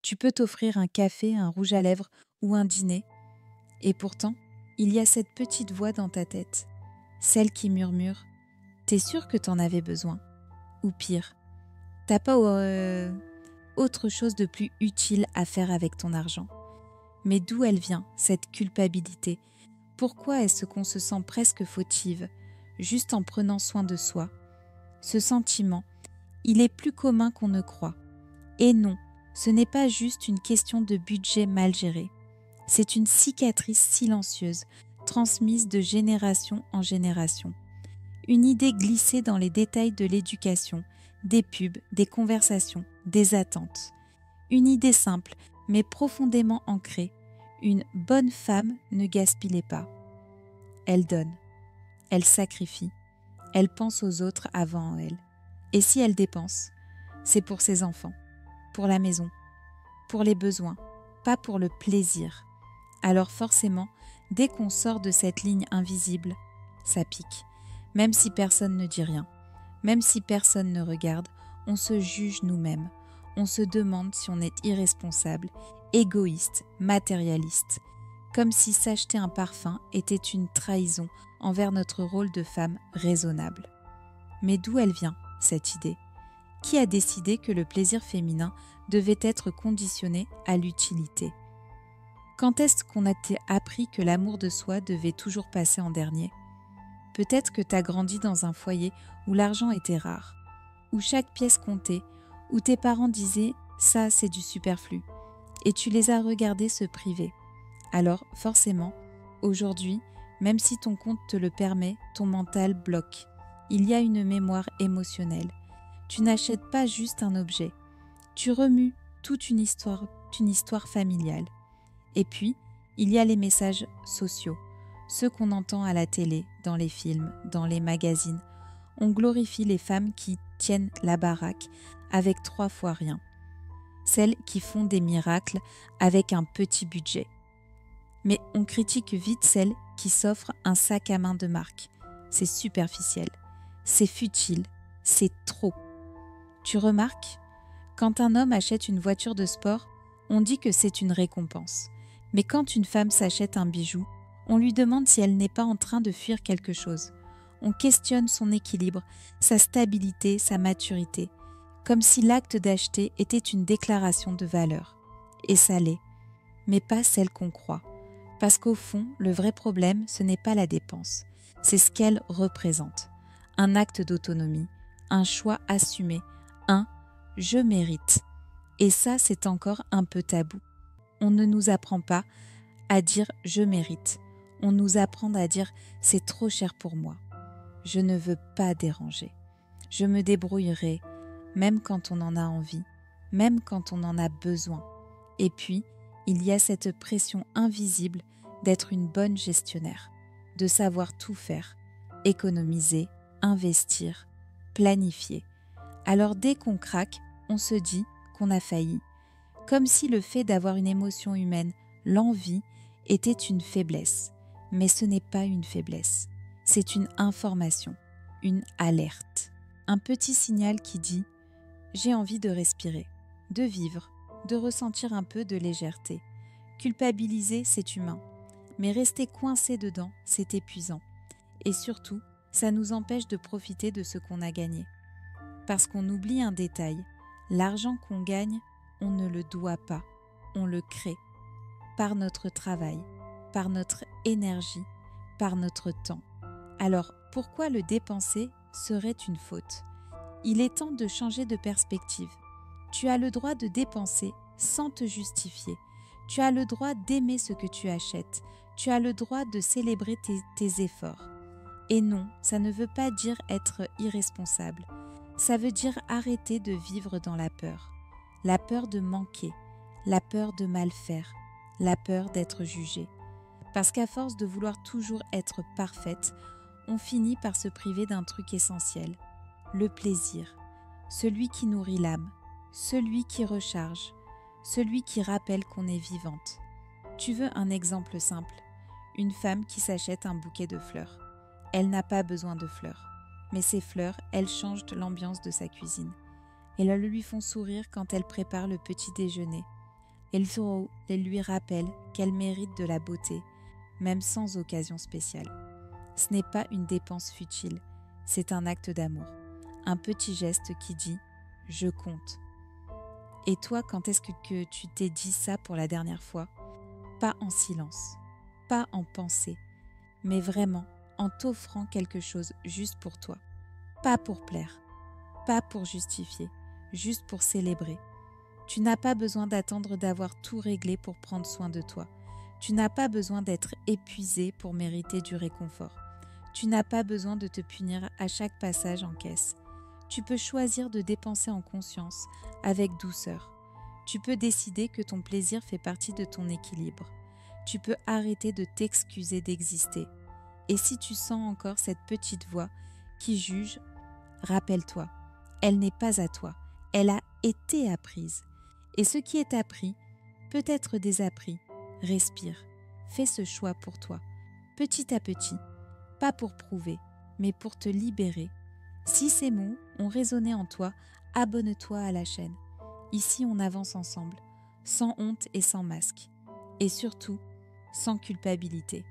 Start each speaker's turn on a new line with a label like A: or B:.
A: Tu peux t'offrir un café, un rouge à lèvres ou un dîner. Et pourtant, il y a cette petite voix dans ta tête, celle qui murmure « T'es sûr que t'en avais besoin ?» Ou pire, « T'as pas autre chose de plus utile à faire avec ton argent ?» Mais d'où elle vient, cette culpabilité ? Pourquoi est-ce qu'on se sent presque fautive, juste en prenant soin de soi ? Ce sentiment, il est plus commun qu'on ne croit. Et non, ce n'est pas juste une question de budget mal géré. C'est une cicatrice silencieuse, transmise de génération en génération. Une idée glissée dans les détails de l'éducation, des pubs, des conversations, des attentes. Une idée simple, mais profondément ancrée. Une bonne femme ne gaspille pas. Elle donne, elle sacrifie, elle pense aux autres avant elle. Et si elle dépense, c'est pour ses enfants, pour la maison, pour les besoins, pas pour le plaisir. Alors forcément, dès qu'on sort de cette ligne invisible, ça pique. Même si personne ne dit rien, même si personne ne regarde, on se juge nous-mêmes. On se demande si on est irresponsable, égoïste, matérialiste. Comme si s'acheter un parfum était une trahison envers notre rôle de femme raisonnable. Mais d'où elle vient, cette idée ? Qui a décidé que le plaisir féminin devait être conditionné à l'utilité ? Quand est-ce qu'on a appris que l'amour de soi devait toujours passer en dernier ? Peut-être que tu as grandi dans un foyer où l'argent était rare, où chaque pièce comptait, où tes parents disaient « ça, c'est du superflu » et tu les as regardés se priver. Alors, forcément, aujourd'hui, même si ton compte te le permet, ton mental bloque. Il y a une mémoire émotionnelle. Tu n'achètes pas juste un objet. Tu remues toute une histoire familiale. Et puis, il y a les messages sociaux, ceux qu'on entend à la télé, dans les films, dans les magazines. On glorifie les femmes qui tiennent la baraque avec 3 fois rien. Celles qui font des miracles avec un petit budget. Mais on critique vite celles qui s'offrent un sac à main de marque. C'est superficiel, c'est futile, c'est trop. Tu remarques ? Quand un homme achète une voiture de sport, on dit que c'est une récompense. Mais quand une femme s'achète un bijou, on lui demande si elle n'est pas en train de fuir quelque chose. On questionne son équilibre, sa stabilité, sa maturité, comme si l'acte d'acheter était une déclaration de valeur. Et ça l'est, mais pas celle qu'on croit. Parce qu'au fond, le vrai problème, ce n'est pas la dépense, c'est ce qu'elle représente. Un acte d'autonomie, un choix assumé, un « je mérite ». Et ça, c'est encore un peu tabou. On ne nous apprend pas à dire « je mérite ». On nous apprend à dire « c'est trop cher pour moi ». Je ne veux pas déranger. Je me débrouillerai, même quand on en a envie, même quand on en a besoin. Et puis, il y a cette pression invisible d'être une bonne gestionnaire, de savoir tout faire, économiser, investir, planifier. Alors dès qu'on craque, on se dit qu'on a failli, comme si le fait d'avoir une émotion humaine, l'envie, était une faiblesse. Mais ce n'est pas une faiblesse, c'est une information, une alerte. Un petit signal qui dit « j'ai envie de respirer, de vivre, de ressentir un peu de légèreté ». Culpabiliser, c'est humain, mais rester coincé dedans, c'est épuisant. Et surtout, ça nous empêche de profiter de ce qu'on a gagné. Parce qu'on oublie un détail, l'argent qu'on gagne, on ne le doit pas, on le crée, par notre travail, par notre énergie, par notre temps. Alors, pourquoi le dépenser serait une faute ? Il est temps de changer de perspective. Tu as le droit de dépenser sans te justifier. Tu as le droit d'aimer ce que tu achètes. Tu as le droit de célébrer tes efforts. Et non, ça ne veut pas dire être irresponsable. Ça veut dire arrêter de vivre dans la peur. La peur de manquer, la peur de mal faire, la peur d'être jugée. Parce qu'à force de vouloir toujours être parfaite, on finit par se priver d'un truc essentiel, le plaisir, celui qui nourrit l'âme, celui qui recharge, celui qui rappelle qu'on est vivante. Tu veux un exemple simple ? Une femme qui s'achète un bouquet de fleurs. Elle n'a pas besoin de fleurs, mais ces fleurs, elles changent l'ambiance de sa cuisine. Elles lui font sourire quand elle prépare le petit déjeuner. Elle lui rappelle qu'elle mérite de la beauté, même sans occasion spéciale. Ce n'est pas une dépense futile, c'est un acte d'amour. Un petit geste qui dit « je compte ». Et toi, quand est-ce que tu t'es dit ça pour la dernière fois ? Pas en silence, pas en pensée, mais vraiment en t'offrant quelque chose juste pour toi. Pas pour plaire, pas pour justifier, juste pour célébrer. Tu n'as pas besoin d'attendre d'avoir tout réglé pour prendre soin de toi. Tu n'as pas besoin d'être épuisé pour mériter du réconfort. Tu n'as pas besoin de te punir à chaque passage en caisse. Tu peux choisir de dépenser en conscience, avec douceur. Tu peux décider que ton plaisir fait partie de ton équilibre. Tu peux arrêter de t'excuser d'exister. Et si tu sens encore cette petite voix qui juge, rappelle-toi, elle n'est pas à toi, elle a été apprise. Et ce qui est appris peut être désappris. Respire, fais ce choix pour toi, petit à petit, pas pour prouver, mais pour te libérer. Si ces mots ont résonné en toi, abonne-toi à la chaîne. Ici, on avance ensemble, sans honte et sans masque. Et surtout, sans culpabilité.